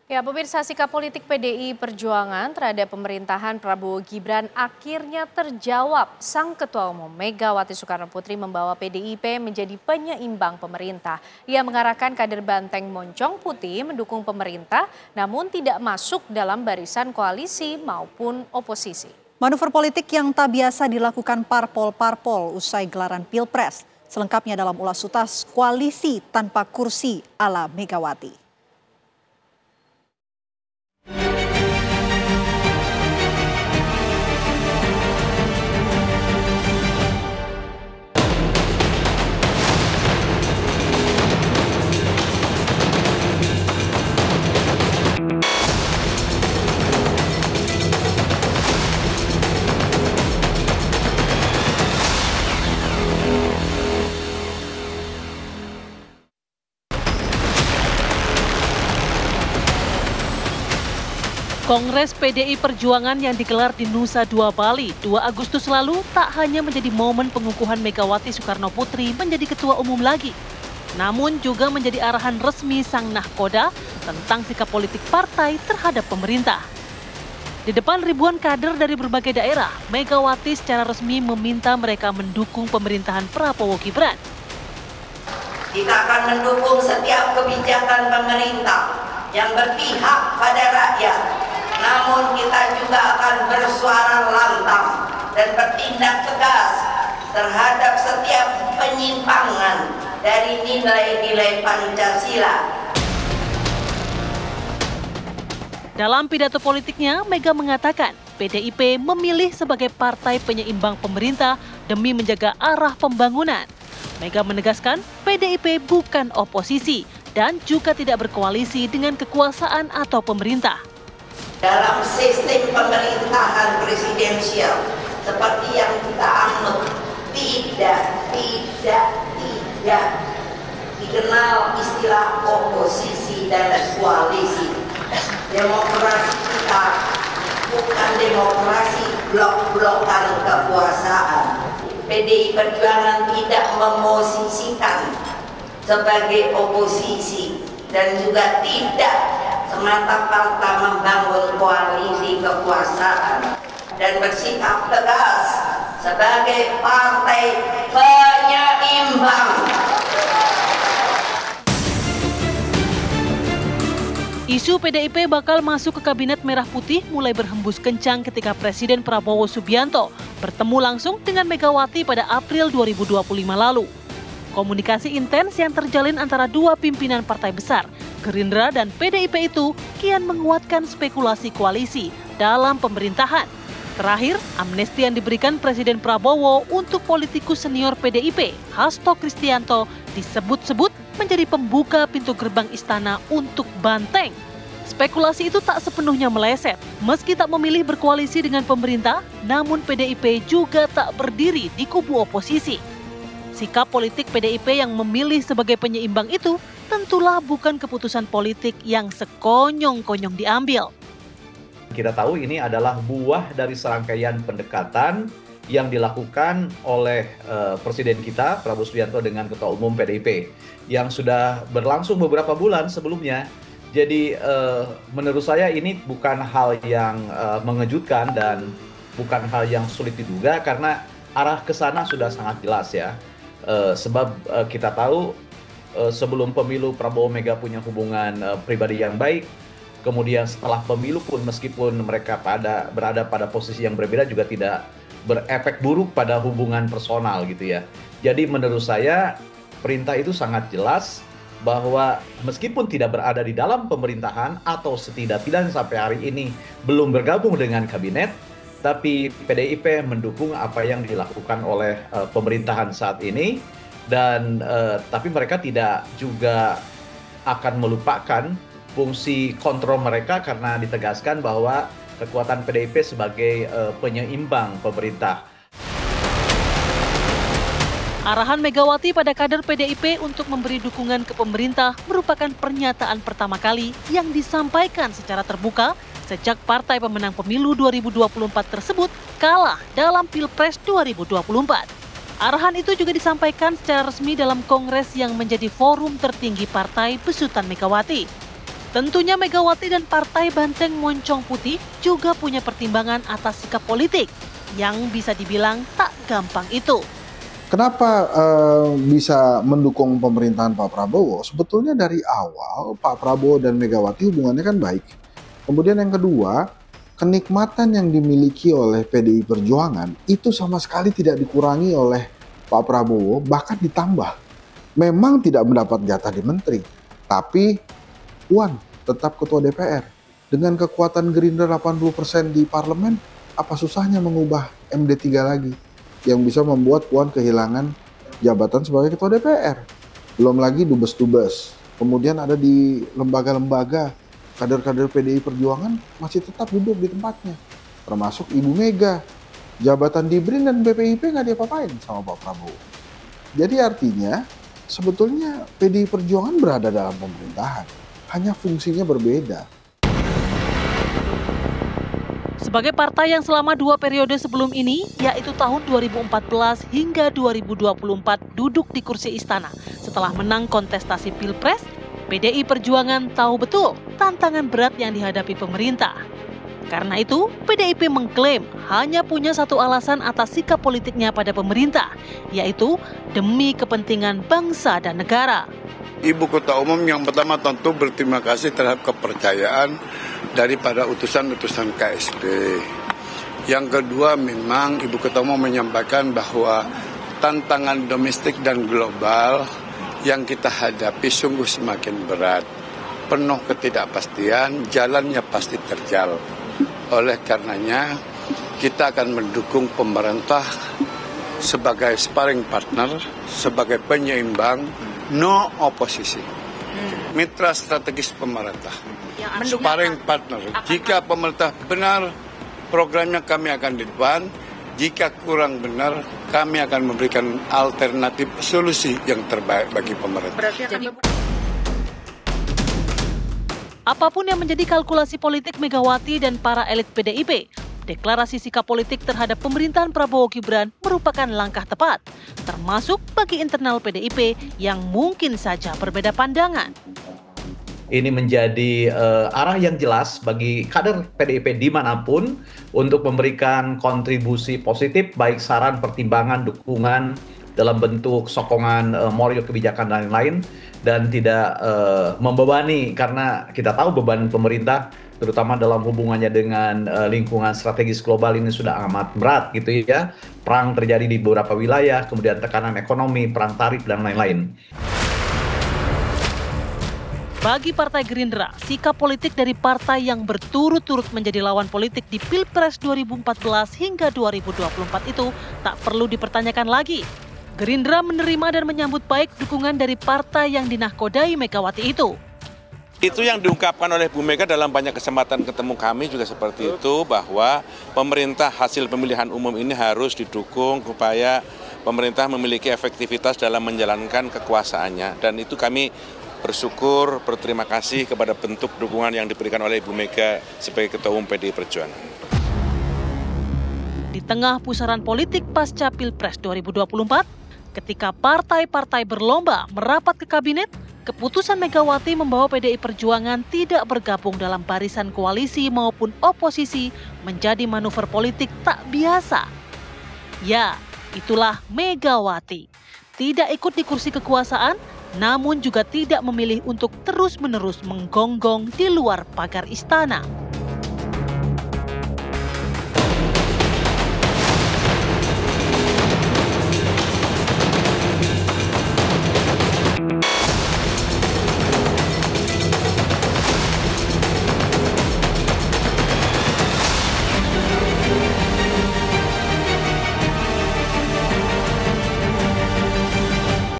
Ya, pemirsa, sikap politik PDI Perjuangan terhadap pemerintahan Prabowo Gibran akhirnya terjawab. Sang Ketua Umum Megawati Soekarno Putri membawa PDIP menjadi penyeimbang pemerintah. Ia mengarahkan kader Banteng Moncong Putih mendukung pemerintah, namun tidak masuk dalam barisan koalisi maupun oposisi. Manuver politik yang tak biasa dilakukan parpol-parpol usai gelaran Pilpres. Selengkapnya dalam ulas tuntas koalisi tanpa kursi ala Megawati. Kongres PDI Perjuangan yang digelar di Nusa Dua Bali 2 Agustus lalu tak hanya menjadi momen pengukuhan Megawati Soekarno Putri menjadi ketua umum lagi, namun juga menjadi arahan resmi sang nahkoda tentang sikap politik partai terhadap pemerintah. Di depan ribuan kader dari berbagai daerah, Megawati secara resmi meminta mereka mendukung pemerintahan Prabowo Gibran. Kita akan mendukung setiap kebijakan pemerintah yang berpihak pada rakyat. Namun kita juga akan bersuara lantang dan bertindak tegas terhadap setiap penyimpangan dari nilai-nilai Pancasila. Dalam pidato politiknya, Mega mengatakan PDIP memilih sebagai partai penyeimbang pemerintah demi menjaga arah pembangunan. Mega menegaskan PDIP bukan oposisi dan juga tidak berkoalisi dengan kekuasaan atau pemerintah. Dalam sistem pemerintahan presidensial seperti yang kita anut, tidak dikenal istilah oposisi dan koalisi. Demokrasi kita bukan demokrasi blok-blokan kekuasaan. PDI Perjuangan tidak memosisikan sebagai oposisi dan juga tidak semata-mata membangun koalisi kekuasaan dan bersikap tegas sebagai partai penyeimbang. Isu PDIP bakal masuk ke Kabinet Merah Putih mulai berhembus kencang ketika Presiden Prabowo Subianto bertemu langsung dengan Megawati pada April 2025 lalu. Komunikasi intens yang terjalin antara dua pimpinan partai besar, Gerindra dan PDIP itu kian menguatkan spekulasi koalisi dalam pemerintahan. Terakhir, amnesti yang diberikan Presiden Prabowo untuk politikus senior PDIP, Hasto Kristianto, disebut-sebut menjadi pembuka pintu gerbang istana untuk Banteng. Spekulasi itu tak sepenuhnya meleset. Meski tak memilih berkoalisi dengan pemerintah, namun PDIP juga tak berdiri di kubu oposisi. Sikap politik PDIP yang memilih sebagai penyeimbang itu tentulah bukan keputusan politik yang sekonyong-konyong diambil. Kita tahu ini adalah buah dari serangkaian pendekatan yang dilakukan oleh Presiden kita, Prabowo Subianto dengan Ketua Umum PDIP, yang sudah berlangsung beberapa bulan sebelumnya. Jadi menurut saya ini bukan hal yang mengejutkan dan bukan hal yang sulit diduga karena arah ke sana sudah sangat jelas ya. Sebab kita tahu sebelum pemilu Prabowo Mega punya hubungan pribadi yang baik. Kemudian setelah pemilu pun meskipun mereka berada pada posisi yang berbeda juga tidak berefek buruk pada hubungan personal gitu ya. Jadi menurut saya perintah itu sangat jelas bahwa meskipun tidak berada di dalam pemerintahan atau setidak-tidaknya sampai hari ini belum bergabung dengan kabinet, tapi PDIP mendukung apa yang dilakukan oleh pemerintahan saat ini dan tapi mereka tidak juga akan melupakan fungsi kontrol mereka karena ditegaskan bahwa kekuatan PDIP sebagai penyeimbang pemerintah. Arahan Megawati pada kader PDIP untuk memberi dukungan ke pemerintah merupakan pernyataan pertama kali yang disampaikan secara terbuka sejak partai pemenang pemilu 2024 tersebut kalah dalam Pilpres 2024. Arahan itu juga disampaikan secara resmi dalam kongres yang menjadi forum tertinggi partai besutan Megawati. Tentunya Megawati dan Partai Banteng Moncong Putih juga punya pertimbangan atas sikap politik yang bisa dibilang tak gampang itu. Kenapa bisa mendukung pemerintahan Pak Prabowo? Sebetulnya dari awal Pak Prabowo dan Megawati hubungannya kan baik. Kemudian yang kedua, kenikmatan yang dimiliki oleh PDI Perjuangan itu sama sekali tidak dikurangi oleh Pak Prabowo, bahkan ditambah. Memang tidak mendapat jatah di menteri, tapi Puan tetap ketua DPR. Dengan kekuatan Gerindra 80% di parlemen, apa susahnya mengubah MD3 lagi yang bisa membuat Puan kehilangan jabatan sebagai ketua DPR. Belum lagi dubes-dubes. Kemudian ada di lembaga-lembaga, kader-kader PDI Perjuangan masih tetap duduk di tempatnya. Termasuk Ibu Mega. Jabatan di BRIN dan BPIP nggak diapa-apain sama Pak Prabowo. Jadi artinya sebetulnya PDI Perjuangan berada dalam pemerintahan. Hanya fungsinya berbeda. Sebagai partai yang selama 2 periode sebelum ini, yaitu tahun 2014 hingga 2024 duduk di kursi istana setelah menang kontestasi Pilpres, PDI Perjuangan tahu betul tantangan berat yang dihadapi pemerintah. Karena itu, PDIP mengklaim hanya punya satu alasan atas sikap politiknya pada pemerintah, yaitu demi kepentingan bangsa dan negara. Ibu Ketua Umum yang pertama tentu berterima kasih terhadap kepercayaan daripada utusan-utusan KSP. Yang kedua memang Ibu Ketua Umum menyampaikan bahwa tantangan domestik dan global yang kita hadapi sungguh semakin berat. Penuh ketidakpastian, jalannya pasti terjal. Oleh karenanya kita akan mendukung pemerintah sebagai sparring partner, sebagai penyeimbang, no oposisi. Mitra strategis pemerintah, sparring partner. Jika pemerintah benar, programnya kami akan di depan. Jika kurang benar, kami akan memberikan alternatif solusi yang terbaik bagi pemerintah. Apapun yang menjadi kalkulasi politik Megawati dan para elit PDIP, deklarasi sikap politik terhadap pemerintahan Prabowo Gibran merupakan langkah tepat, termasuk bagi internal PDIP yang mungkin saja berbeda pandangan. Ini menjadi arah yang jelas bagi kader PDIP dimanapun untuk memberikan kontribusi positif, baik saran, pertimbangan, dukungan dalam bentuk sokongan moral kebijakan dan lain-lain, dan tidak membebani, karena kita tahu beban pemerintah terutama dalam hubungannya dengan lingkungan strategis global ini sudah amat berat gitu ya. Perang terjadi di beberapa wilayah, kemudian tekanan ekonomi, perang tarif dan lain-lain. Bagi Partai Gerindra, sikap politik dari partai yang berturut-turut menjadi lawan politik di Pilpres 2014 hingga 2024 itu tak perlu dipertanyakan lagi. Gerindra menerima dan menyambut baik dukungan dari partai yang dinahkodai Megawati itu. Itu yang diungkapkan oleh Bu Mega dalam banyak kesempatan ketemu kami juga seperti itu, bahwa pemerintah hasil pemilihan umum ini harus didukung supaya pemerintah memiliki efektivitas dalam menjalankan kekuasaannya. Dan itu kami bersyukur, berterima kasih kepada bentuk dukungan yang diberikan oleh Ibu Mega sebagai Ketua Umum PDI Perjuangan. Di tengah pusaran politik pasca Pilpres 2024, ketika partai-partai berlomba merapat ke kabinet, keputusan Megawati membawa PDI Perjuangan tidak bergabung dalam barisan koalisi maupun oposisi menjadi manuver politik tak biasa. Ya, itulah Megawati. Tidak ikut di kursi kekuasaan, namun juga tidak memilih untuk terus-menerus menggonggong di luar pagar istana.